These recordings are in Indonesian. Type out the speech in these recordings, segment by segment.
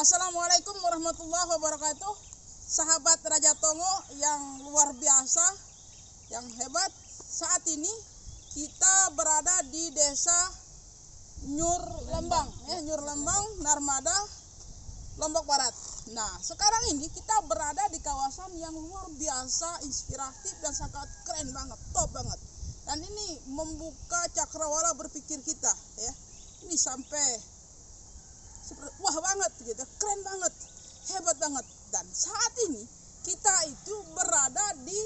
Assalamualaikum warahmatullahi wabarakatuh. Sahabat Raja Tongo yang luar biasa, yang hebat. Saat ini kita berada di desa Nyur Lembang, Nyur Lembang, Narmada, Lombok Barat. Nah, sekarang ini kita berada di kawasan yang luar biasa, inspiratif dan sangat keren banget, top banget. Dan ini membuka cakrawala berpikir kita, ya. Ini sampai wah banget gitu, keren banget, hebat banget. Dan saat ini kita itu berada di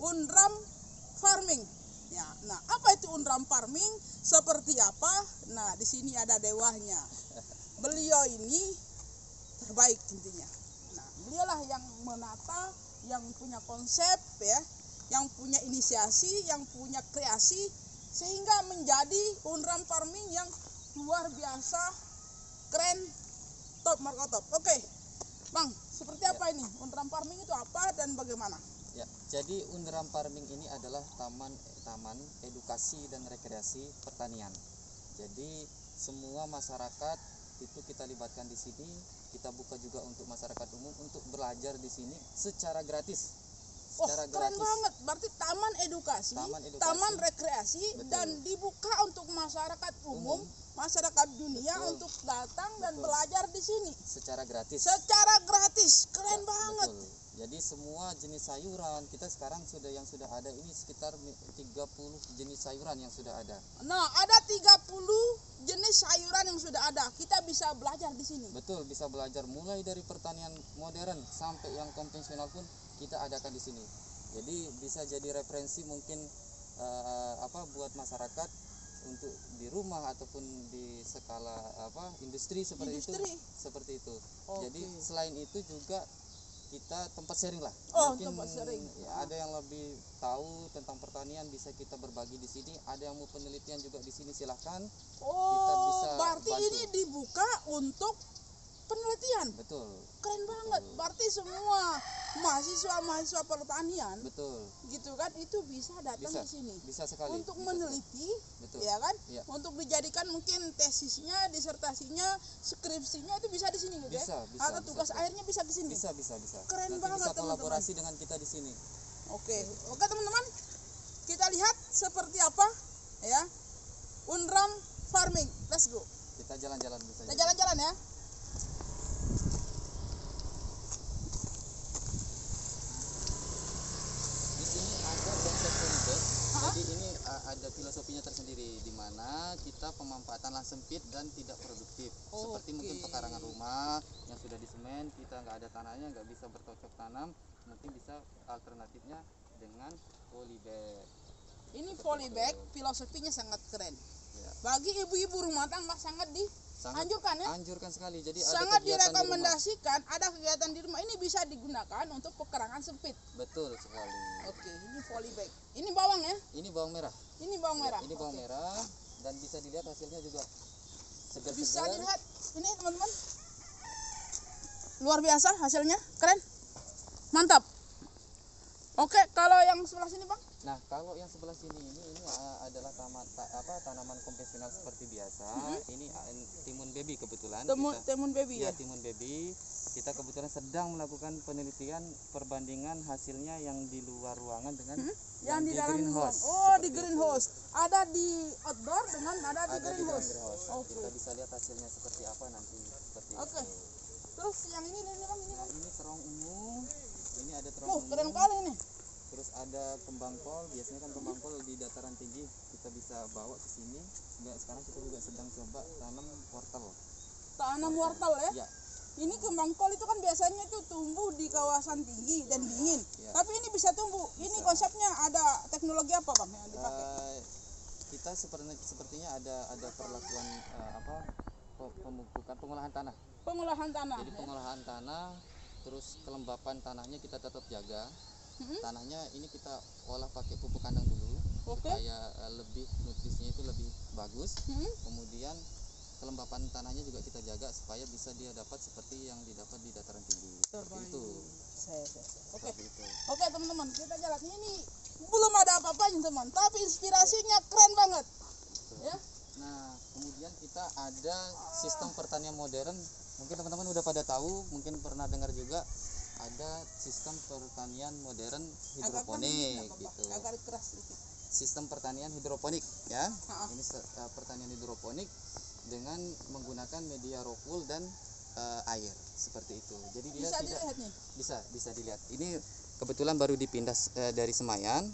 Undram Farming. Ya, nah apa itu Undram Farming? Seperti apa? Nah di sini ada dewanya. Beliau ini terbaik intinya. Nah beliaulah yang menata, yang punya konsep ya, yang punya inisiasi, yang punya kreasi sehingga menjadi Undram Farming yang luar biasa. Keren, top, marko top. Oke, Bang, seperti apa ini? Undram Farming itu apa dan bagaimana? Ya, jadi Undram Farming ini adalah taman edukasi dan rekreasi pertanian. Jadi semua masyarakat itu kita libatkan di sini. Kita buka juga untuk masyarakat umum untuk belajar di sini secara gratis. Keren banget. Berarti taman edukasi, taman rekreasi, betul, dan dibuka untuk masyarakat umum, masyarakat dunia, betul, untuk datang dan belajar di sini secara gratis. Keren banget. Betul. Jadi semua jenis sayuran kita sekarang yang sudah ada ini sekitar 30 jenis sayuran yang sudah ada. Nah, ada 30 jenis sayuran yang sudah ada. Kita bisa belajar di sini. Betul, bisa belajar mulai dari pertanian modern sampai yang konvensional pun kita adakan di sini. Jadi bisa jadi referensi mungkin buat masyarakat untuk di rumah ataupun di skala industri seperti itu. Okay. Jadi selain itu juga kita tempat sharing lah. Mungkin tempat sharing. Ya, ada yang lebih tahu tentang pertanian bisa kita berbagi di sini. Ada yang mau penelitian juga di sini silahkan. Kita bisa berarti bantu. Ini dibuka untuk penelitian. Betul. Keren banget. Berarti semua mahasiswa pertanian, betul, gitu kan, itu bisa datang di sini. Bisa sekali. Untuk meneliti, betul, ya kan? Ya. Untuk dijadikan mungkin tesisnya, disertasinya, skripsinya itu bisa di sini gitu bisa, ya. Atau tugas akhirnya bisa di sini. Bisa. Keren nanti banget, bisa kolaborasi teman-teman. dengan kita di sini. Oke, teman-teman. Kita lihat seperti apa ya Undram Farming. Let's go. Kita jalan-jalan Kita jalan-jalan ya. Jadi ini ada filosofinya tersendiri di mana kita pemanfaatan lahan sempit dan tidak produktif. Seperti mungkin pekarangan rumah yang sudah disemen, kita nggak ada tanahnya, nggak bisa bercocok tanam, mungkin bisa alternatifnya dengan polybag. Ini polybag, filosofinya sangat keren. Ya. Bagi ibu-ibu rumah tangga sangat dianjurkan ya. Anjurkan sekali. Jadi sangat direkomendasikan ada kegiatan di rumah ini bisa digunakan untuk pekarangan sempit. Betul sekali. Oke, ini polybag. Ini bawang ya? Ini bawang merah. Ini bawang merah. Ya, ini bawang merah dan bisa dilihat hasilnya juga segar-segar. Bisa dilihat ini teman-teman. Luar biasa hasilnya, keren. Mantap. Oke, kalau yang sebelah sini, Bang? Nah, kalau yang sebelah sini ini adalah tanaman konvensional seperti biasa. Ini timun baby kebetulan. Timun baby ya. Timun baby. Kita kebetulan sedang melakukan penelitian perbandingan hasilnya yang di luar ruangan dengan yang di dalam greenhouse. Di greenhouse. Ada di outdoor dengan ada di greenhouse. Kita bisa lihat hasilnya seperti apa nanti. Oke. Terus yang ini Bang, ini terong ungu. Ini ada terong ungu. Keren kali ini. Terus ada kembang kol, biasanya kan kembang kol di dataran tinggi kita bisa bawa ke sini. Sekarang kita juga sedang coba tanam wortel. Tanam wortel ya? Ya. Ini kembang kol itu kan biasanya itu tumbuh di kawasan tinggi dan dingin. Ya. Tapi ini bisa tumbuh. Bisa. Ini konsepnya ada teknologi apa Bang yang dipakai? Kita sepertinya ada perlakuan pengolahan tanah. Pengolahan tanah. Jadi pengolahan tanah, terus kelembapan tanahnya kita tetap jaga. Tanahnya ini kita olah pakai pupuk kandang dulu supaya lebih nutrisinya itu lebih bagus. Kemudian kelembapan tanahnya juga kita jaga supaya bisa dia dapat seperti yang didapat di dataran tinggi. Seperti itu. Oke teman-teman, kita jalan. Ini belum ada apa-apanya teman, tapi inspirasinya keren banget. Ya. Nah, kemudian kita ada sistem pertanian modern mungkin teman-teman udah pada tahu, mungkin pernah dengar juga ada sistem pertanian modern hidroponik gitu. Agak keras sedikit. Sistem pertanian hidroponik ya. Ha-ha. Ini pertanian hidroponik dengan menggunakan media rock wool dan air seperti itu. Jadi dia Bisa tidak dilihat nih. bisa dilihat. Ini kebetulan baru dipindah dari Semayan.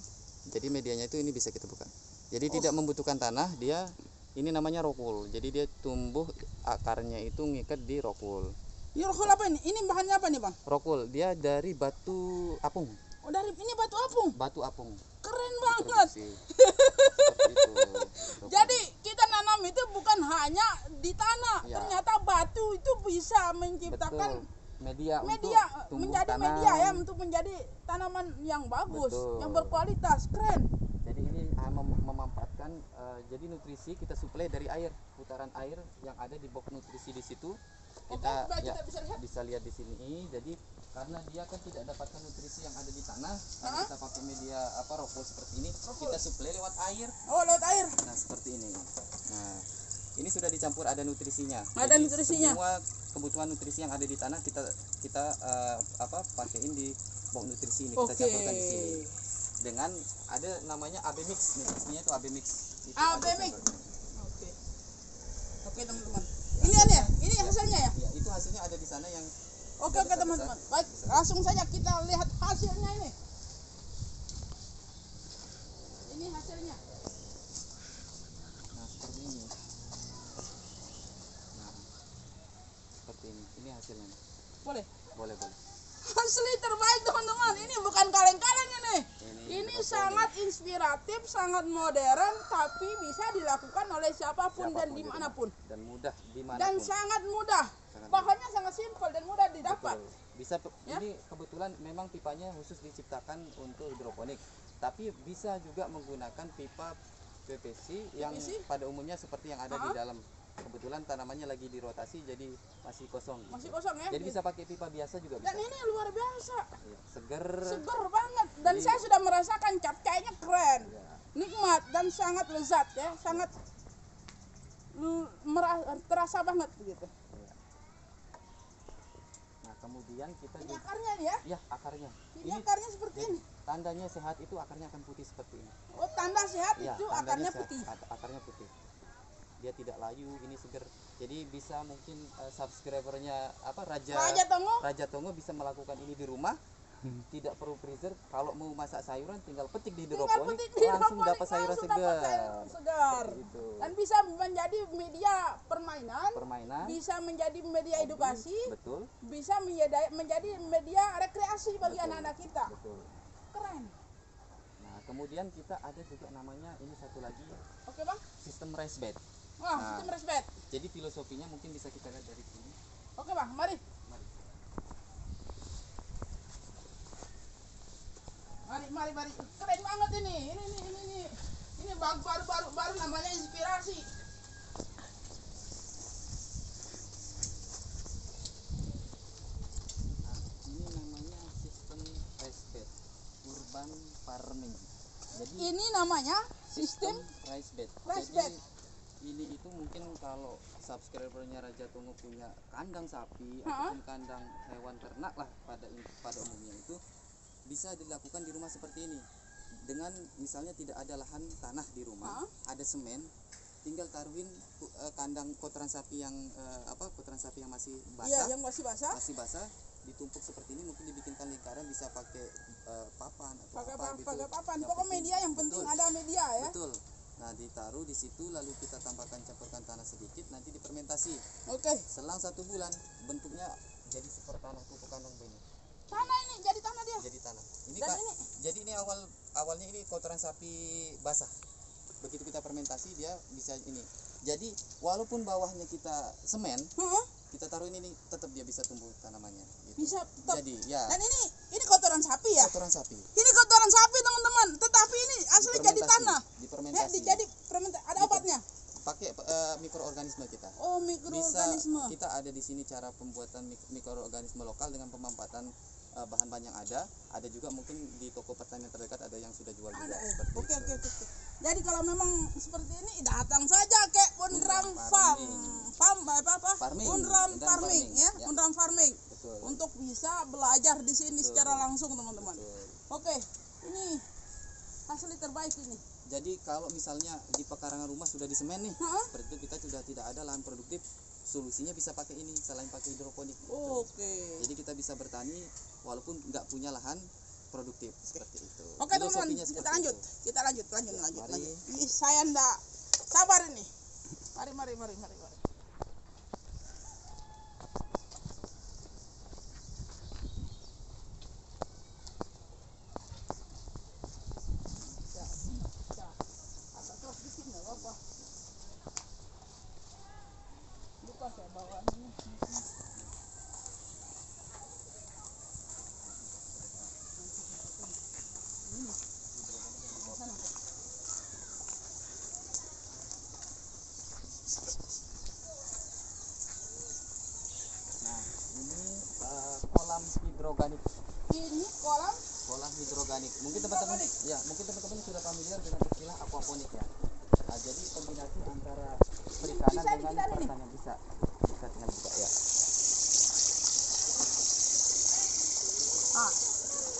Jadi medianya itu ini bisa kita buka. Jadi tidak membutuhkan tanah, dia ini namanya rock wool. Jadi dia tumbuh akarnya itu ngikat di rock wool. Ini rohul apa ini? Ini bahannya apa nih, Bang? Rock wool dia dari batu apung. Oh, dari ini batu apung. Batu apung. Keren banget. Produksi. Seperti itu. Jadi kita nanam itu bukan hanya di tanah. Ya. Ternyata batu itu bisa menciptakan betul. Media media untuk tumbuh menjadi tanam. media ya untuk menjadi tanaman yang bagus, Betul. yang berkualitas, keren. Jadi ini memanfaatkan jadi nutrisi kita suplai dari air, putaran air yang ada di box nutrisi di situ. Kita Oke, ya, kita bisa lihat. bisa lihat di sini. Jadi karena dia kan tidak dapatkan nutrisi yang ada di tanah, karena kita pakai media rock wool seperti ini, kita suplai lewat air. Oh, lewat air. Nah, seperti ini. Nah, ini sudah dicampur ada nutrisinya. Ada Jadi nutrisinya. Semua kebutuhan nutrisi yang ada di tanah kita pakein di box nutrisi ini, kita Oke. campurkan di sini. Dengan ada namanya AB mix, nutrisinya itu AB mix. Itu AB ada mix. campurkan. Oke. Oke, teman-teman. Ini ya, ini hasilnya ya. Ya, itu hasilnya ada di sana yang Oke, teman-teman. Baik, langsung saja kita lihat hasilnya ini. Ini hasilnya. nah seperti ini. Nah, seperti ini. Ini hasilnya. Boleh. Boleh. Asli terbaik, teman-teman. Ini bukan kaleng-kaleng ini. Ini hidroponik. sangat inspiratif, sangat modern, tapi bisa dilakukan oleh siapapun dan Siapapun di dimanapun. rumah. Dan mudah dimanapun. Dan sangat mudah. Sangat Bahannya sangat simpel dan mudah didapat. Betul. Bisa Ya. ini kebetulan memang pipanya khusus diciptakan untuk hidroponik, tapi bisa juga menggunakan pipa PVC yang PVC? pada umumnya seperti yang ada di dalam. Kebetulan tanamannya lagi dirotasi jadi masih kosong. Masih kosong ya. Jadi bisa pakai pipa biasa juga Dan bisa. ini luar biasa. Iya, seger. Seger banget. Dan Jadi- saya sudah merasakan capcaynya keren. Ya. Nikmat dan sangat lezat ya. Sangat terasa banget begitu. Iya. Nah, kemudian kita Ini akarnya nih ya. ya akarnya. Ini akarnya seperti ini. Tandanya sehat itu akarnya akan putih seperti ini. Oh, tanda sehat Ya, itu tandanya akarnya sehat. putih. Akarnya putih. Dia tidak layu, ini seger. Jadi bisa mungkin subscribernya Raja Tongo bisa melakukan ini di rumah. Tidak perlu freezer. Kalau mau masak sayuran tinggal petik di hidroponik, langsung dapat sayuran segar. Seperti itu. Dan bisa menjadi media permainan, Permainan. bisa menjadi media edukasi, Betul. bisa menjadi media rekreasi bagi anak-anak kita. Betul. Keren. Nah, kemudian kita ada juga namanya ini satu lagi Oke, Bang. sistem raised bed. Wah, Nah. sistem respect. Jadi filosofinya mungkin bisa kita lihat dari sini. Oke, Bang, mari. Mari. Mari. Keren banget ini. Ini baru namanya inspirasi. Nah, ini namanya sistem raised bed, urban farming. Jadi Ini namanya sistem raised bed. raised Jadi bed. ini itu mungkin kalau subscribernya Raja Tongo punya kandang sapi Ha-ha. ataupun kandang hewan ternak lah pada umumnya itu bisa dilakukan di rumah seperti ini. Dengan misalnya tidak ada lahan tanah di rumah, ada semen, tinggal taruhin kandang kotoran sapi yang kotoran sapi yang masih basah. Iya, yang masih basah. Masih basah ditumpuk seperti ini, mungkin dibikinkan lingkaran, bisa pakai papan atau Pakai apa gitu. papan. Yang Pokok penting- media yang penting betul, ada media ya. betul. Nah, ditaruh di situ lalu kita campurkan tanah sedikit, nanti difermentasi. Oke. Selang 1 bulan bentuknya jadi seperti tanah pupuk kandang begini. Tanah ini jadi tanah dia. Jadi tanah. Ini Dan Kak, ini jadi ini awalnya ini kotoran sapi basah. Begitu kita fermentasi dia bisa ini. Jadi walaupun bawahnya kita semen, heeh, kita taruh ini nih, tetap dia bisa tumbuh tanamannya gitu. bisa tetap. Jadi ya Dan ini kotoran sapi ya. kotoran sapi. Ini kotoran sapi, teman-teman. Tetapi ini asli jadi tanah. Ya, Difermentasi. jadi fermentasi. Ada obatnya. Pakai mikroorganisme kita. Oh, Bisa mikroorganisme. kita ada di sini cara pembuatan mikroorganisme lokal dengan pemanfaatan bahan-bahan yang ada juga mungkin di toko pertanian terdekat ada yang sudah jual juga Ada ya. seperti Oke. itu. Jadi kalau memang seperti ini datang saja ke Bondrang Bondrang Farm. Farming. Farm Farming. Undram Undram farming ya, ya. Undram farming. Betul. Untuk bisa belajar di sini Betul. secara langsung teman-teman. Betul. Oke, ini hasil terbaik ini. Jadi kalau misalnya di pekarangan rumah sudah disemen nih, Hah? seperti itu kita sudah tidak ada lahan produktif, solusinya bisa pakai ini selain pakai hidroponik. Oke. Jadi kita bisa bertani walaupun nggak punya lahan produktif seperti itu. Oke teman-teman, Filosofinya kita seperti lanjut. itu. Kita lanjut. Mari. Ini saya ndak sabar ini. Mari. Agak keras dikit nggak apa-apa. Lupa saya bawa ini. Nah, ini kolam hidroganik. Ini kolam Kolam hidroganik. Mungkin teman-teman sudah familiar dengan istilah aquaponik ya. Nah, jadi kombinasi antara perikanan Bisa dengan dibilang ini? pertanian bisa dengan buka ya.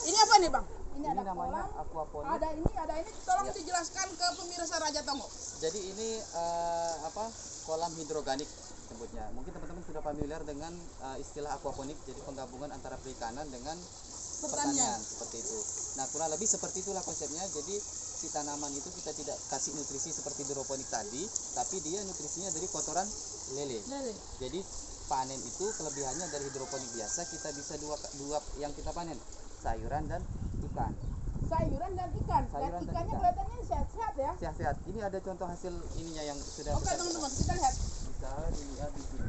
Ini apa nih bang? Ini ada namanya kolam. aquaponik. Ada ini. Tolong Ya. dijelaskan ke pemirsa Raja Tonggo. Jadi ini kolam hidroganik sebutnya. Mungkin teman-teman sudah familiar dengan istilah aquaponik. Jadi penggabungan antara perikanan dengan pertanian seperti itu. Nah, kurang lebih seperti itulah konsepnya. Jadi si tanaman itu kita tidak kasih nutrisi seperti hidroponik tadi, tapi dia nutrisinya dari kotoran lele. Jadi panen itu kelebihannya dari hidroponik biasa, kita bisa dua yang kita panen, sayuran dan ikan. Sayuran dan ikan. Sayuran dan Ikannya ikan. kelihatannya sehat-sehat ya. Sehat-sehat. Ini ada contoh hasil ininya yang sudah Oke teman-teman, kita lihat. bisa dilihat di sini.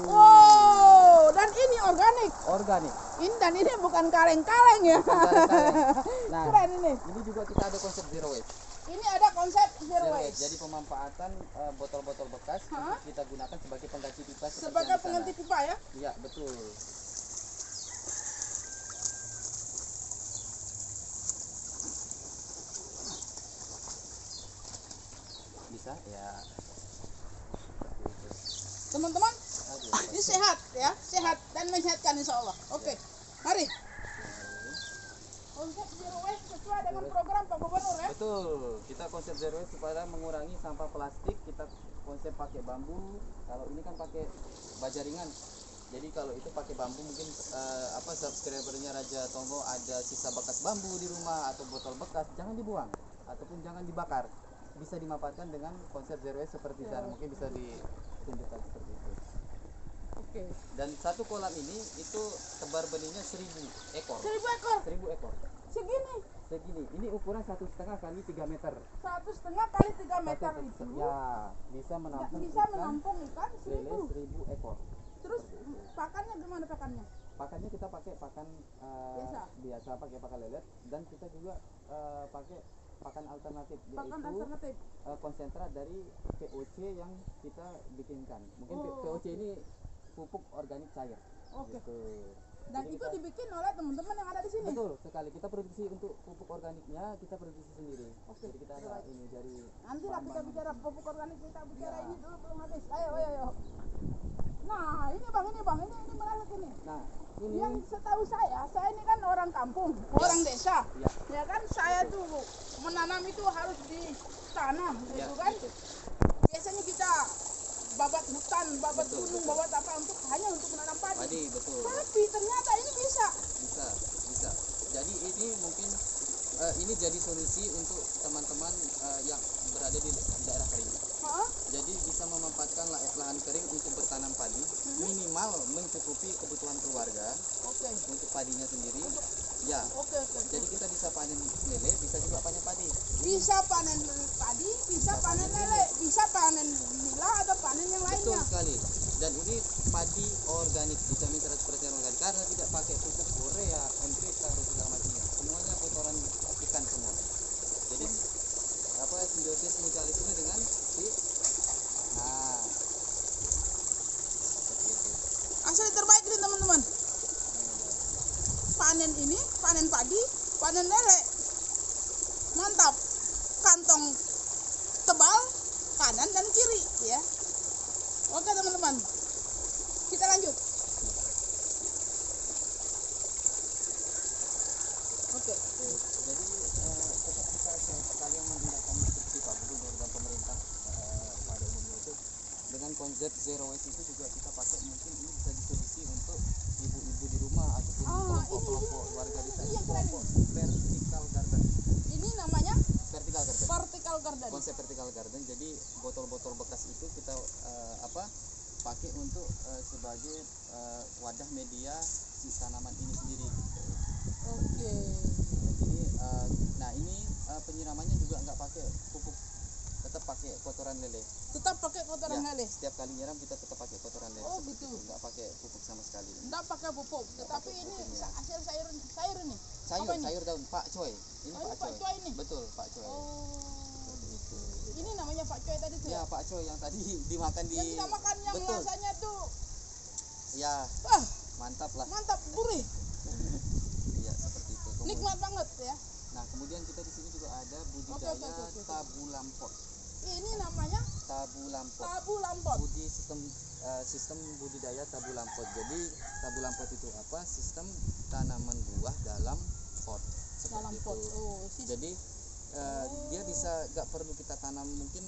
Wow, dan ini organik. Organik. Ini bukan kaleng-kaleng ya. Kaleng-kaleng. Nah, Keren ini. ini juga kita ada konsep zero waste. Ini ada konsep zero waste. Jadi pemanfaatan botol-botol bekas Hah? untuk kita gunakan sebagai pengganti pipa seperti Sebagai yang di sana. pengganti pipa ya. Iya, betul. Bisa ya. Seperti itu. Teman-teman, Aduh, ini sehat ya, sehat dan menyehatkan insya Allah. Oke, mari. Konsep zero waste sesuai dengan program Pak Gubernur ya. betul. Kita konsep zero waste supaya mengurangi sampah plastik. Kita konsep pakai bambu. Kalau ini kan pakai baja ringan. Jadi kalau itu pakai bambu mungkin subscribernya Raja Tonggo ada sisa bekas bambu di rumah atau botol bekas, jangan dibuang ataupun jangan dibakar. Bisa dimanfaatkan dengan konsep zero waste seperti sana. Mungkin bisa ditunjukkan seperti itu. Oke. Dan satu kolam ini itu tebar benihnya 1000 ekor. 1000 ekor. 1000 ekor. Segini. Segini. Ini ukuran 1,5 kali 3 meter. 1,5 kali 3 meter Satu- itu Ya, bisa menampung bisa ikan menampung ikan lele 1000. 1000 ekor. Terus pakannya gimana pakannya? Pakannya kita pakai pakan biasa, pakai pakan lelet, dan kita juga pakai pakan alternatif, Pakan yaitu alternatif. konsentrat dari POC yang kita bikinkan. Mungkin Oh, POC ini pupuk organik cair. Oke. Gitu. Dan Jadi itu kita- dibikin oleh teman-teman yang ada di sini. betul sekali, kita produksi untuk pupuk organiknya, kita produksi sendiri. Oke, Jadi kita ada baik. ini dari Nanti lah kita bahan-bahan bicara pupuk organik, kita bicara Ya. ini dulu belum habis. Ayo. Nah, ini bang, ini menarik ini. Nah, ini Yang setahu saya ini kan orang kampung, orang desa. ya, Ya kan, saya tuh menanam itu harus ditanam, ya, gitu kan. betul. Biasanya kita babat hutan, babat Betul, gunung, betul. babat apa hanya untuk menanam padi. Padi, betul. Tapi ternyata ini bisa. Bisa. Jadi ini mungkin ini jadi solusi untuk teman-teman yang berada di daerah kering. Hah? Jadi bisa memanfaatkan lahan kering untuk bertanam padi, minimal mencukupi kebutuhan keluarga Oke. untuk padinya sendiri. Ya, Oke. jadi kita bisa panen lele, bisa juga panen padi. Bisa panen padi, bisa panen lele, bisa panen nila atau panen yang Betul lainnya. sekali. Dan ini padi organik, dijamin 100% organik karena tidak pakai pupuk urea, NPK dan segala macamnya. Semuanya kotoran ikan semua. Jadi simbiosis mutualisme dengan si seperti itu. Hasil terbaik ini teman-teman. Panen ini, panen padi, panen lele. Mantap. ya. Oke teman-teman, kita lanjut. Oke. Jadi tetap kita sekali yang menggunakan instruksi Pak Gubernur dan pemerintah pada umumnya itu dengan konsep zero waste itu juga kita pakai, mungkin ini bisa disolusi untuk ibu-ibu di rumah ataupun kelompok-kelompok warga desa. Ini kelompok vertical garden. Ini namanya Vertical garden. vertical garden. Konsep vertical garden. Jadi botol-botol bekas itu kita pakai untuk sebagai wadah media si tanaman ini sendiri. Oke. Ini nah ini penyiramannya juga nggak pakai pupuk, tetap pakai kotoran lele. Tetap pakai kotoran lele. Setiap kali nyiram kita tetap pakai kotoran lele. Oh gitu. Nggak pakai pupuk sama sekali. Nggak pakai pupuk, tetapi ini hasil sayur ini. Sayur daun Pak Coy. Ini Oh, Pak Coy. ini. Betul Pak Coy. Oh. Seperti itu. Ini namanya Pak Coy tadi tuh. Ya Pak Coy yang tadi dimakan di. Yang kita makan yang betul. rasanya tuh. Ya. Wah, Mantap lah. mantap, gurih. Iya seperti itu. Nikmat banget ya. Nah kemudian kita di sini juga ada budidaya Oke. tabu lampot. Ini namanya Tabu lampot. tabu lampot. Sistem budidaya tabu lampot. Jadi tabu lampot itu apa? Sistem tanaman buah dalam pot. Dalam Seperti pot. itu. Oh, Jadi dia bisa nggak perlu kita tanam, mungkin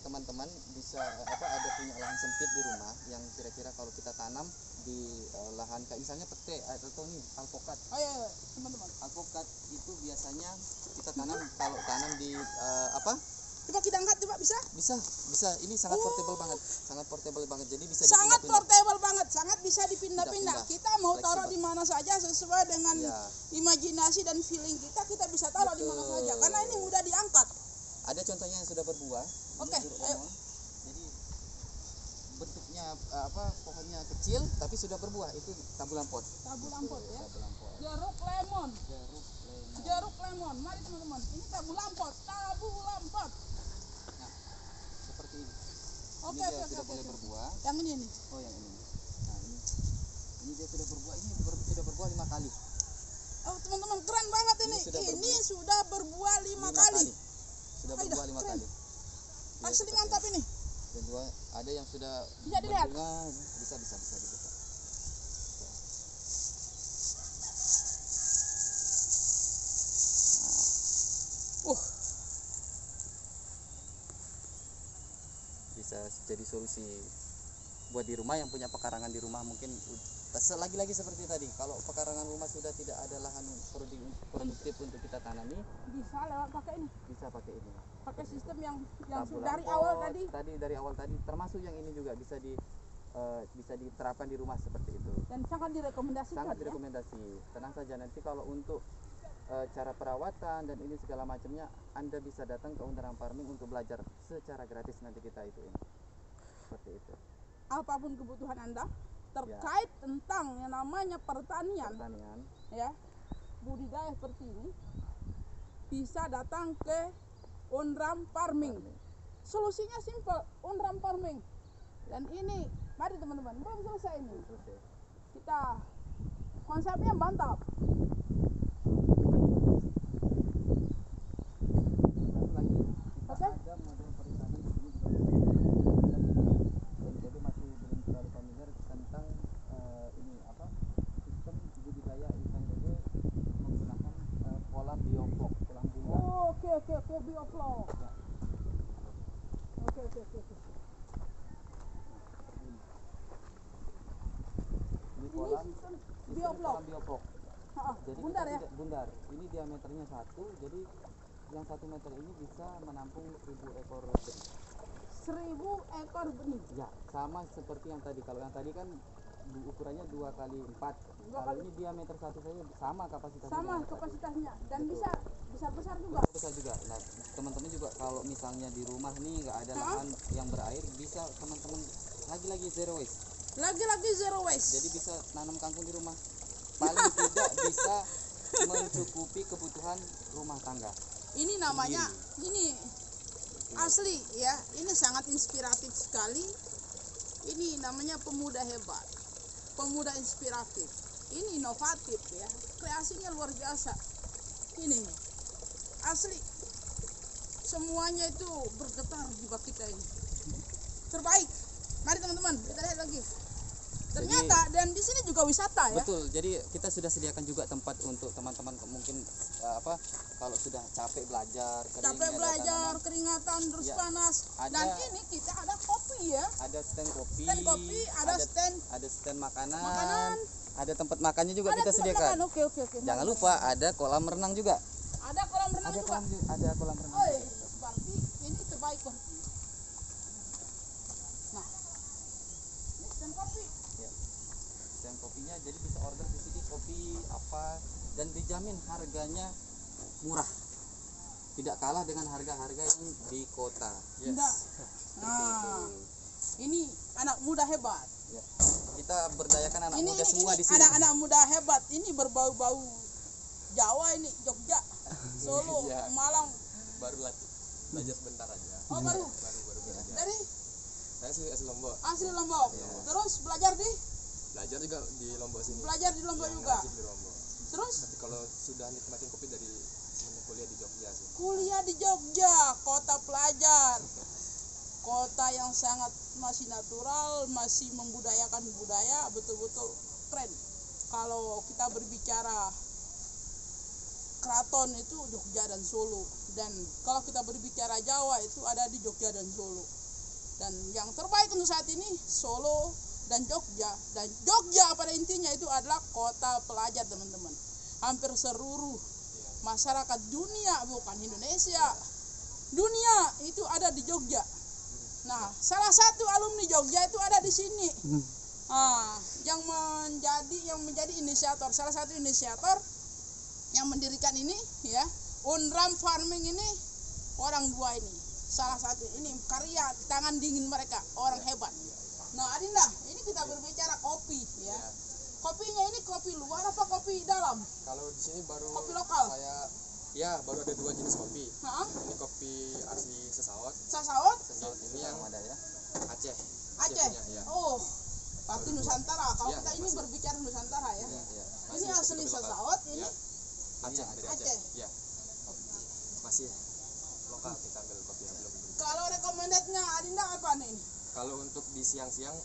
teman-teman bisa ada punya lahan sempit di rumah yang kira-kira kalau kita tanam di lahan kayak misalnya pete atau nih alpukat. Oh iya, teman-teman. Alpukat itu biasanya kita tanam kalau tanam di Coba kita angkat coba bisa? bisa ini sangat portable banget, jadi bisa Sangat dipindah-pindah. portable banget, sangat bisa dipindah-pindah. Pindah-pindah. Kita mau taruh Fleksibel. di mana saja sesuai dengan Ya. imajinasi dan feeling kita bisa taruh di mana Betul. saja karena ini mudah diangkat. Ada contohnya yang sudah berbuah. Oke, Ini jeruk ayo. lemon. Jadi bentuknya pohonnya kecil tapi sudah berbuah, itu tabu lampot. Tabu lampot ya. Tabu lampot. Jeruk lemon. Jeruk lemon. Jeruk lemon. Mari teman-teman, ini tabu lampot. Tabu lampot. Nah, seperti ini. Oke, Ini dia oke, sudah oke, boleh oke. berbuah. Yang ini nih. Oh, yang ini. Nah, ini dia sudah berbuah. Ini sudah berbuah 5 kali. Oh, teman-teman, keren banget ini. Ini sudah Ini sudah berbuah 5 kali. Sudah Aida, berbuah 5 keren. kali. Ya, Asli seperti mantap ini. Kedua, ada yang sudah Bisa dilihat? berbunga, bisa dibuka. Bisa jadi solusi buat di rumah yang punya pekarangan di rumah, mungkin lagi-lagi seperti tadi, kalau pekarangan rumah sudah tidak ada lahan produktif untuk kita tanami, Bisa lewat pakai ini. bisa pakai ini. Pakai sistem yang Tabu dari lampot awal tadi dari awal tadi, termasuk yang ini juga bisa diterapkan di rumah seperti itu. dan sangat direkomendasikan. Sangat ya. direkomendasi. Tenang saja, nanti kalau untuk cara perawatan dan ini segala macamnya, Anda bisa datang ke Undang Farming untuk belajar secara gratis, nanti kita ituin. Seperti itu. Apapun kebutuhan Anda terkait tentang yang namanya pertanian, ya, budidaya seperti ini, bisa datang ke Undram Farming. Solusinya simple, Undram Farming. Dan ini, mari teman-teman, belum selesai ini. Kita konsepnya mantap. Oke. Ada model perikanan di sini juga. Jadi masih belum terlalu familiar tentang sistem budidaya ikan lele menggunakan kolam bioflok, kolam bunga. Oh, oke, bioflow. Ya. Oke. Ini kolam sistem sistem bioflok. kolam bioflok. Jadi Bundar kita ya. tidak bundar. Ini diameternya 1, jadi yang 1 meter ini bisa menampung 1000 ekor benih. 1000 ekor benih. Ya, sama seperti yang tadi. Kalau yang tadi kan ukurannya 2 kali 4. Dua Kalau kali- ini diameter 1 saja sama kapasitasnya. Sama dengan yang tadi. kapasitasnya dan Betul. bisa besar juga. Besar juga. Nah, teman-teman juga kalau misalnya di rumah nih nggak ada Hah? lahan yang berair, bisa teman-teman lagi-lagi zero waste. Lagi-lagi zero waste. Jadi bisa nanam kangkung di rumah. Paling tidak bisa mencukupi kebutuhan rumah tangga. Ini namanya, ini asli ya, ini sangat inspiratif sekali. Ini namanya pemuda hebat, pemuda inspiratif. Ini inovatif ya, kreasinya luar biasa. Ini asli, semuanya itu bergetar jiwa kita ini. terbaik. Mari teman-teman, kita lihat lagi. Ternyata dan di sini juga wisata ya. Betul, jadi kita sudah sediakan juga tempat untuk teman-teman mungkin kalau sudah capek belajar, Capek belajar, keringatan, terus Ya, panas. ada- Dan ini kita ada kopi ya. ada stand kopi, Ada stand stand makanan, makanan. ada tempat makannya juga Ada kita tempat sediakan. makan. Oke. Jangan lupa ada kolam renang juga. Ada kolam renang juga. Ada kolam renang. Oh, juga. berarti ini terbaik kok. Nah, ini stand kopi. Stand kopinya jadi bisa order di sini kopi apa dan dijamin harganya murah. Tidak kalah dengan harga-harga yang di kota. Tidak. Nah, ini anak muda hebat. Ya. Kita berdayakan anak Ini muda semua di sini. anak-anak muda hebat. Ini berbau-bau Jawa ini, Jogja, Solo, Iya. Malang. Baru belajar sebentar aja. Oh, baru. belajar. Dari Saya asli Lombok. asli Lombok. Terus belajar di Belajar juga di Lombok sini. belajar di Lombok Iya, juga. ngajib di Lombok. Terus Tapi kalau sudah nikmatin kopi dari semenjak kuliah di Jogja sih. kuliah di Jogja, kota pelajar. Kota yang sangat masih natural, masih membudayakan budaya, betul-betul keren. Kalau kita berbicara keraton itu Jogja dan Solo, dan kalau kita berbicara Jawa itu ada di Jogja dan Solo. Dan yang terbaik untuk saat ini Solo dan Jogja, dan Jogja pada intinya itu adalah kota pelajar teman-teman. Hampir seluruh masyarakat dunia, bukan Indonesia, dunia itu ada di Jogja. Nah, salah satu alumni Jogja itu ada di sini. Yang menjadi inisiator, salah satu inisiator yang mendirikan ini ya, Unram Farming ini, orang dua ini. Salah satu ini karya tangan dingin mereka, orang hebat. Nah, Adinda, ini kita berbicara kopi ya. Kopinya ini kopi luar apa kopi dalam? Kalau di sini baru Kopi lokal? baru ada 2 jenis kopi. Hah? Ini kopi asli Sesawat. Sasawat? Sesawat ini yang ada ya. Aceh. Aceh. punya, iya. Oh, berarti Nusantara. Kalau Iya, kita ini masih. berbicara Nusantara ya. Iya. Ini Masih asli kopi lokal. Sasawat, ini Iya. Aceh dari Aceh. Aceh. Iya. Masih lokal kita ambil kopi yang belum. kalau recommendednya Adinda apa nih? Kalau untuk di siang-siang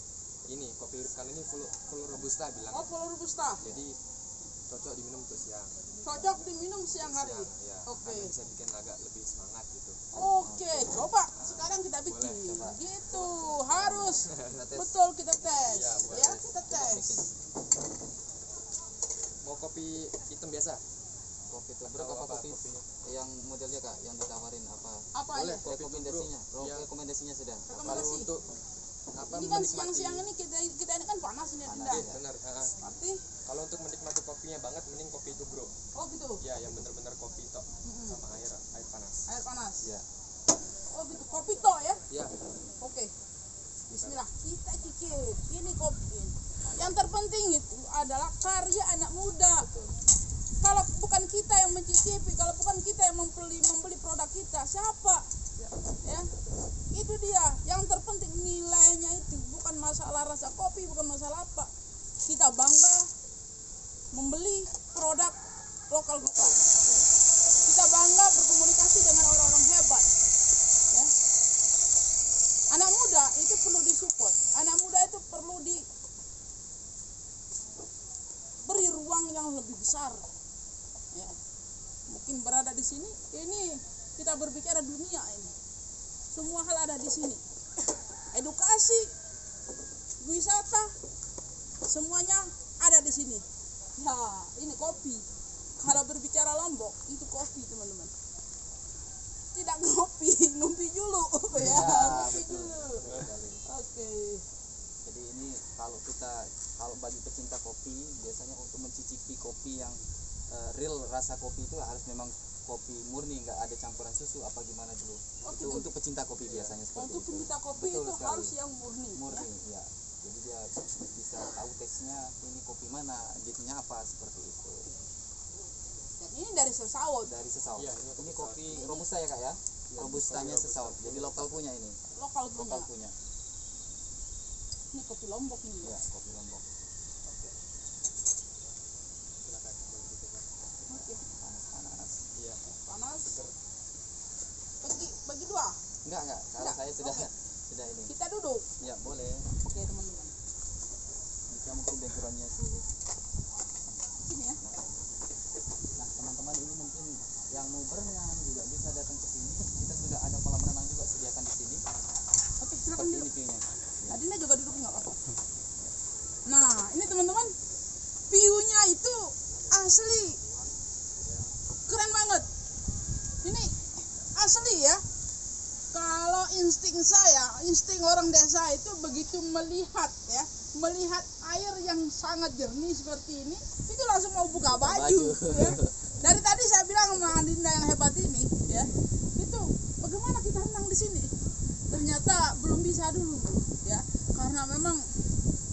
ini kopi kan ini full robusta bilang. Oh, Pulau Robusta. Jadi cocok diminum untuk siang. Cocok diminum siang hari. Siang, ya. Oke. Karena bisa bikin agak lebih semangat gitu. Oke, coba sekarang kita bikin. Boleh, coba. Gitu, harus. Kita tes. Betul, kita tes. Iya, boleh. Ya, kita tes. Bikin Mau kopi hitam biasa? kopi itu Atau berapa apa, kopi kopi? yang modelnya Kak yang ditawarin apa? Apa Boleh, ya? kopi Rekomendasinya. tubruk. Iya. Rekomendasinya sudah. Kalau Rekomendasi. untuk apa Ini kan menikmati siang-siang ini kita ini kan panas ini Adinda. Iya, benar. Berarti, Kalau untuk menikmati kopinya banget mending kopi tubruk. oh gitu. Ya, yang benar-benar kopi tok Mm-mm. sama air panas. Air panas. Iya. Oh gitu, kopi toh ya? Ya, Oke. Bismillah, kita cicip. Ini kopi. Yang terpenting itu adalah karya anak muda. Kalau bukan kita yang mencicipi, kalau bukan kita yang membeli produk kita, siapa? Ya, itu dia. Yang terpenting nilainya itu bukan masalah rasa kopi, bukan masalah apa. Kita bangga membeli produk lokal kita. Kita bangga berkomunikasi dengan orang-orang hebat. Ya. Anak muda itu perlu disupport. Anak muda itu perlu beri ruang yang lebih besar. Ya. Mungkin berada di sini, ini kita berbicara dunia ini. Semua hal ada di sini. Edukasi, wisata, semuanya ada di sini. Ya, ini kopi. Kalau berbicara Lombok, itu kopi, teman-teman. Tidak ngopi dulu ya, Ya, ngopi betul. dulu. Betul sekali. Oke. Jadi ini kalau bagi pecinta kopi biasanya untuk mencicipi kopi yang real rasa kopi itu harus memang kopi murni, nggak ada campuran susu apa gimana dulu. Oh, Itu gitu. untuk pecinta kopi biasanya seperti Untuk itu. pecinta kopi Betul itu sekali. harus yang murni. Murni, ya. Jadi dia bisa tahu teksnya ini kopi mana, jenisnya apa seperti itu. Dan ini dari Sesawat, Dari Sesawat. Iya, ini Ini kopi kopi robusta ya Kak ya? Robustanya Sesawat. Jadi lokal punya ini. lokal punya. Lokal punya. Ini kopi Lombok ini. Ya, kopi Lombok. silakan kalau gitu, Pak. Oke. Panas-panas. Iya. Panas. Bagi dua. Enggak. Kalau Enggak, saya sudah oke. sudah ini. Kita duduk. Ya boleh. Oke teman-teman. Bisa mungkin backgroundnya sih. Ini ya. Nah teman-teman ini mungkin yang mau berenang juga bisa datang ke sini. Kita sudah ada kolam renang juga sediakan di sini. Oke, silakan Seperti duduk. ini view-nya. Adina juga duduk nggak apa-apa. Nah, ini teman-teman, view-nya itu asli keren banget. Ini asli ya. Kalau insting saya, insting orang desa itu begitu melihat ya, melihat air yang sangat jernih seperti ini, itu langsung mau buka baju. Ya. Dari tadi saya bilang sama Adinda yang hebat ini, ya, itu bagaimana kita renang di sini? Ternyata belum bisa dulu, ya, karena memang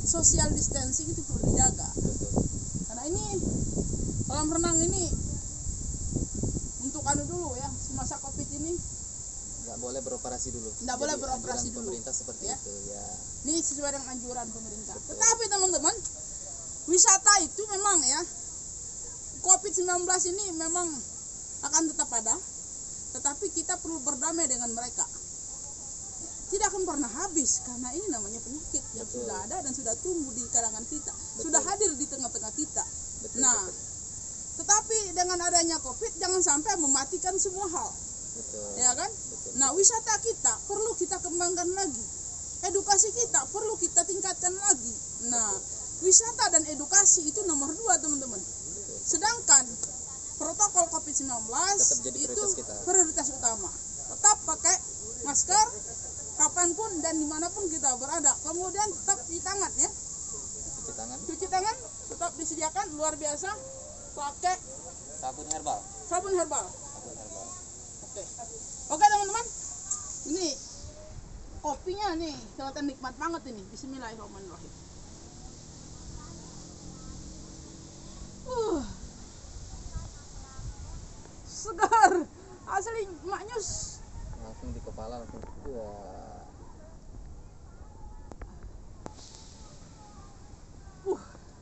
social distancing itu perlu dijaga. Betul. Karena ini kolam renang ini untuk anu dulu ya, semasa Covid ini Nggak boleh beroperasi dulu. Nggak boleh Jadi beroperasi anjuran dulu. Pemerintah seperti Ya. itu ya. ini sesuai dengan anjuran pemerintah. Betul. Tetapi teman-teman, wisata itu memang ya, Covid-19 ini memang akan tetap ada, tetapi kita perlu berdamai dengan mereka. Tidak akan pernah habis karena ini namanya penyakit yang Betul. sudah ada dan sudah tumbuh di kalangan kita, Betul. sudah hadir di tengah-tengah kita. Betul, Nah, betul. tetapi dengan adanya Covid jangan sampai mematikan semua hal, Betul. ya kan? Betul. Nah, wisata kita perlu kita kembangkan lagi, edukasi kita perlu kita tingkatkan lagi. Nah, wisata dan edukasi itu nomor 2 teman-teman. Sedangkan protokol COVID-19 Tetap jadi itu prioritas kita. prioritas utama. Tetap pakai masker kapanpun dan dimanapun kita berada. Kemudian tetap cuci tangan ya. Cuci tangan, Cuci tangan tetap disediakan, luar biasa. Pakai sabun herbal. sabun herbal. Sabun herbal. Oke. Oke teman-teman. Ini kopinya nih kelihatan nikmat banget ini. Bismillahirrahmanirrahim. Segar. Asli maknyus. Langsung di kepala langsung. Wah.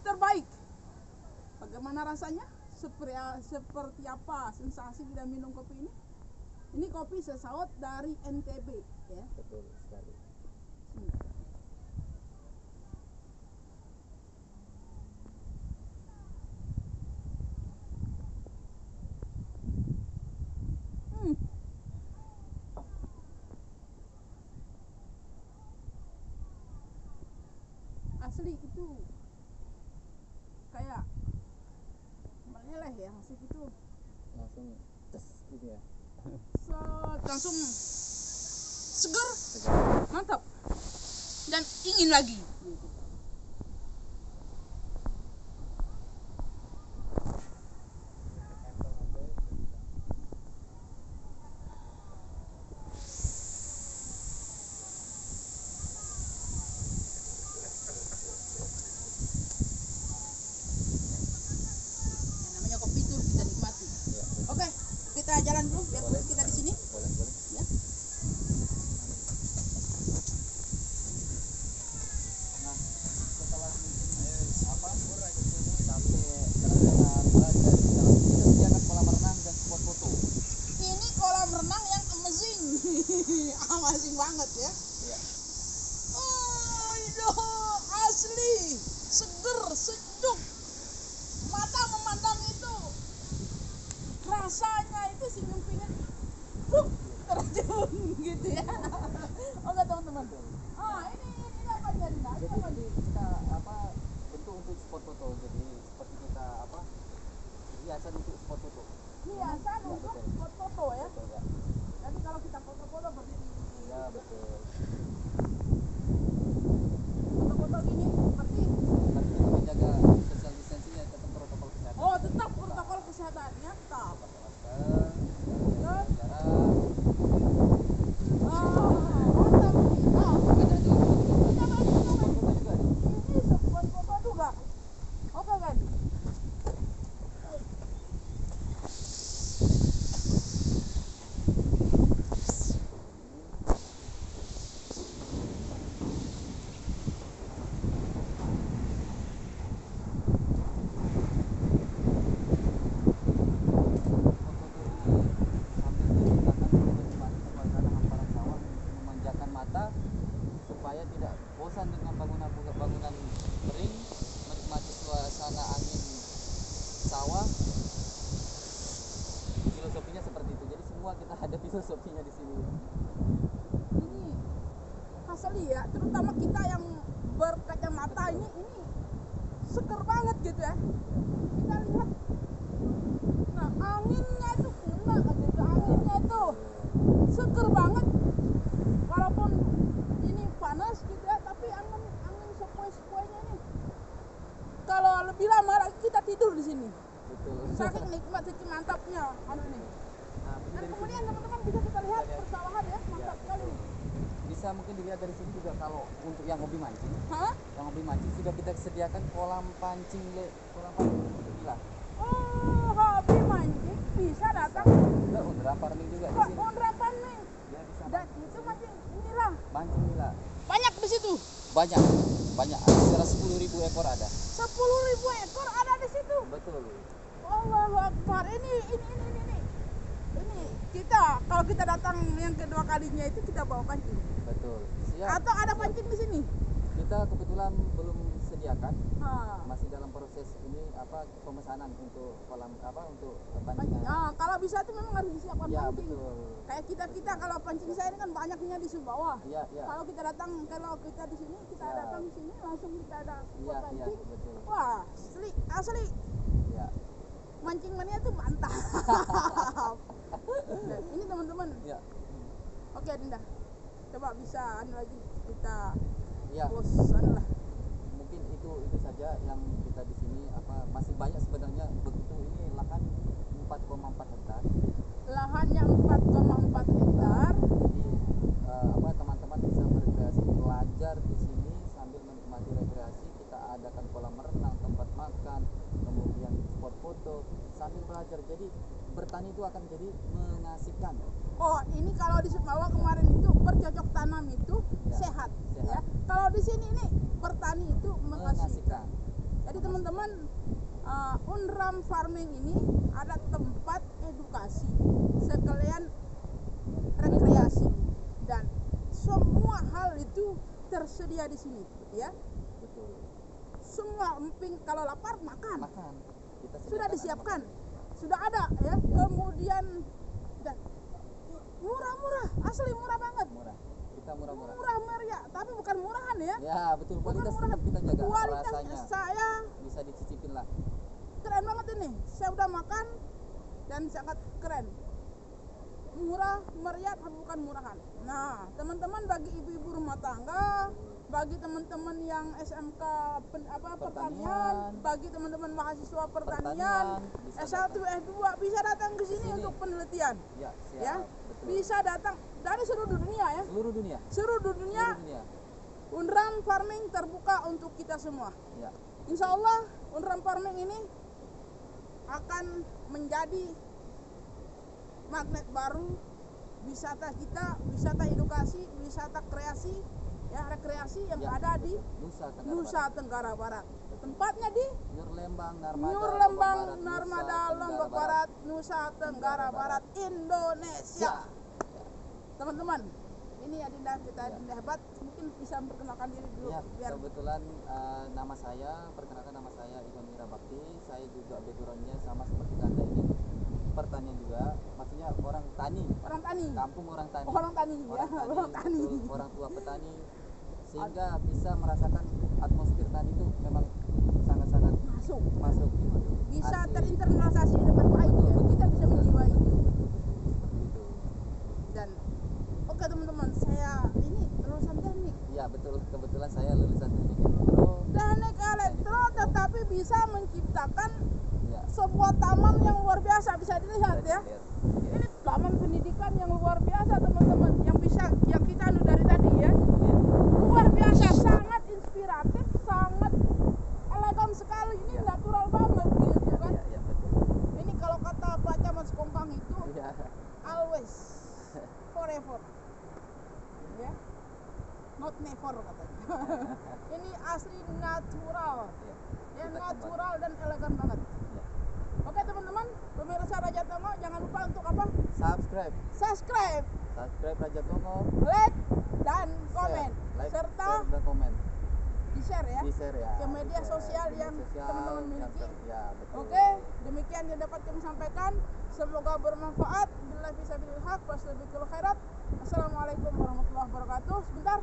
Terbaik. Bagaimana rasanya? Seperti apa sensasi kita minum kopi ini? Ini kopi sesaut dari NTB ya. Betul sekali. Hmm. Asli itu kayak meleleh ya, asli itu Langsung tes gitu ya. langsung segar, Segar. mantap dan ingin lagi. Yang namanya kopi itu kita nikmati. Ya, betul. Oke, kita jalan dulu biar Boleh. kita di sini. Boleh, boleh. Ya. Nah, setelah apa? Sampai berenang, belajar di dalam kita sediakan kolam renang dan spot foto. Ini kolam renang yang amazing. Amazing banget ya. Ya. Oh, itu asli, seger, sejuk. Mata memandang itu. Rasanya itu senyum pingin terjun gitu ya. Oke teman-teman. Ini apa nih Adinda? Ini Jadi apa ini nih? kita apa bentuk untuk spot foto. Jadi seperti kita apa hiasan untuk spot foto. Hiasan Ya, untuk betul. spot foto ya. Betul ya. Jadi kalau kita foto-foto berdiri Ya betul. foto-foto gini seperti Tapi kita menjaga social distancing ya, tetap protokol kesehatan. oh tetap protokol kesehatannya tetap. Pakai masker, jaga jarak. Mantap nih. Nah, Ada juga coba nih, coba spot nih. foto juga nih. Ini spot foto juga. Oke kan? Foto ini sambil menciptakan pemandangan hamparan sawah memanjakan mata semua kita ada filosofinya di sini. Ini asli ya, terutama kita yang berkacamata ini seger banget gitu ya. Kita lihat, nah anginnya itu kena gitu, anginnya itu seger banget. Walaupun ini panas gitu ya, tapi angin sepoi-sepoinya ini. Kalau lebih lama lagi kita tidur di sini. Betul. Saking nikmat, saking mantapnya anu ini. Nah, mungkin Dan dari kemudian sini teman-teman bisa kita lihat persawahan ya, mantap sekali nih. bisa mungkin dilihat dari sini juga kalau untuk yang hobi mancing. Hah? Yang hobi mancing sudah kita sediakan kolam pancing untuk gila. Oh, hobi mancing bisa datang. Enggak, untuk farming juga di sini. Ondra paning. Ya bisa Dan itu mancing inilah. mancing gila. Banyak di situ. Banyak. Ada sekitar 10.000 ekor ada. 10.000 ekor ada di situ. Betul. Allahu Akbar. Ini. Ini kita kalau kita datang yang kedua kalinya itu kita bawa pancing. Betul. Siap. Atau ada pancing di sini. Kita kebetulan belum sediakan. Ah. Masih dalam proses ini pemesanan untuk kolam untuk pancingan. Ah, kalau bisa itu memang harus disiapkan Ya, pancing. betul. Kayak kita kalau pancing saya ini kan banyaknya di Sumbawa. Iya. Kalau kita di sini, kita Ya. datang di sini langsung kita ada Iya, pancing. betul. Wah, asli. Ya. Mancing mania tuh mantap. Nah, ini teman-teman. Ya. Oke, Dinda. Coba bisa lagi kita Ya. close lah. Mungkin itu saja yang kita di sini masih banyak sebenarnya begitu ini lahan 4,4 hektar. Lahannya 4,4 hektar. Jadi teman-teman bisa berkreasi belajar di sini sambil menikmati rekreasi. Kita adakan kolam renang, tempat makan, kemudian spot foto sambil belajar. Jadi bertani itu akan jadi mengasihkan. Oh, ini kalau di Sumbawa kemarin itu bercocok tanam itu Ya, sehat. sehat. Ya. Kalau di sini ini bertani itu mengasihkan. Mengasihkan. Jadi teman-teman, Unram Farming ini ada tempat edukasi sekalian rekreasi dan semua hal itu tersedia di sini, ya. Betul. Semua emping kalau lapar makan. Makan. Kita Sudah sediakan disiapkan. Sudah ada ya. Ya. Kemudian dan murah-murah, asli murah banget. murah. Kita murah-murah. Murah meriah, tapi bukan murahan ya. Ya, betul. Bukan Kualitas murahan. tetap kita jaga Kualitas rasanya. saya Bisa dicicipin lah. keren banget ini. Saya udah makan dan sangat keren. Murah, meriah, tapi bukan murahan. Nah, teman-teman bagi ibu-ibu rumah tangga, bagi teman-teman yang SMK pertanian, bagi teman-teman mahasiswa pertanian, bisa S1, S2 bisa datang ke sini untuk penelitian. Ya, siap. Ya, Betul. bisa datang dari seluruh dunia ya. Seluruh dunia. Seluruh dunia, Unram Farming terbuka untuk kita semua. Ya. Insya Allah Unram Farming ini akan menjadi magnet baru wisata kita, wisata edukasi, wisata kreasi, ya rekreasi yang Ya, ada di Nusa Tenggara Barat. Tempatnya di Nyur Lembang, Narmada, Lombok Barat, Nusa Tenggara Barat, Indonesia. Teman-teman, ini Adinda kita Adinda hebat. Mungkin bisa memperkenalkan diri dulu Ya, biar kebetulan perkenalkan nama saya Iwan Wirabakti. Saya juga backgroundnya sama seperti Anda ini pertanian juga, maksudnya orang tani. orang tani. Kampung orang tani. Orang tani ya, orang tani. Betul, orang tua petani sehingga bisa merasakan atmosfer tani itu memang sangat-sangat masuk. Bisa Asli. terinternalisasi dengan baik ya. Kita bisa menjiwai itu. Gitu. Dan oke teman-teman, saya ini lulusan teknik. Ya betul, kebetulan saya lulusan teknik elektro. Teknik elektro tetapi bisa menciptakan Ya. sebuah taman yang luar biasa, bisa dilihat ya. Lihat. Ini taman pendidikan yang luar biasa teman-teman, yang kita anu dari tadi ya. Luar biasa, sangat inspiratif, sangat elegan sekali. Ini Ya. natural banget gitu kan. Ya, betul. Ini kalau kata baca Mas Kompang itu Ya. always, forever, ya, not never katanya. Ini asli natural, Ya. ya Kita natural dan elegan banget. Ya. Oke teman-teman, pemirsa Raja Tongo, jangan lupa untuk apa? Subscribe Subscribe, Raja Tongo. like, dan komen, Like, serta share, dan komen. di-share ya Di share ya. ke media Di-share. sosial Media yang sosial teman-teman yang miliki. ya, betul. Oke, demikian yang dapat kami sampaikan. Semoga bermanfaat. Billahi fisabilillah. haq fastabiqul khairat. Assalamualaikum warahmatullahi wabarakatuh. Sebentar.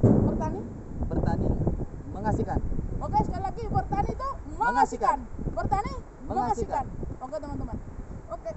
Bertani. Bertani mengasihkan. Oke, sekali lagi bertani itu mengasihkan. Bertani mengasihkan. Oke, teman-teman. Oke.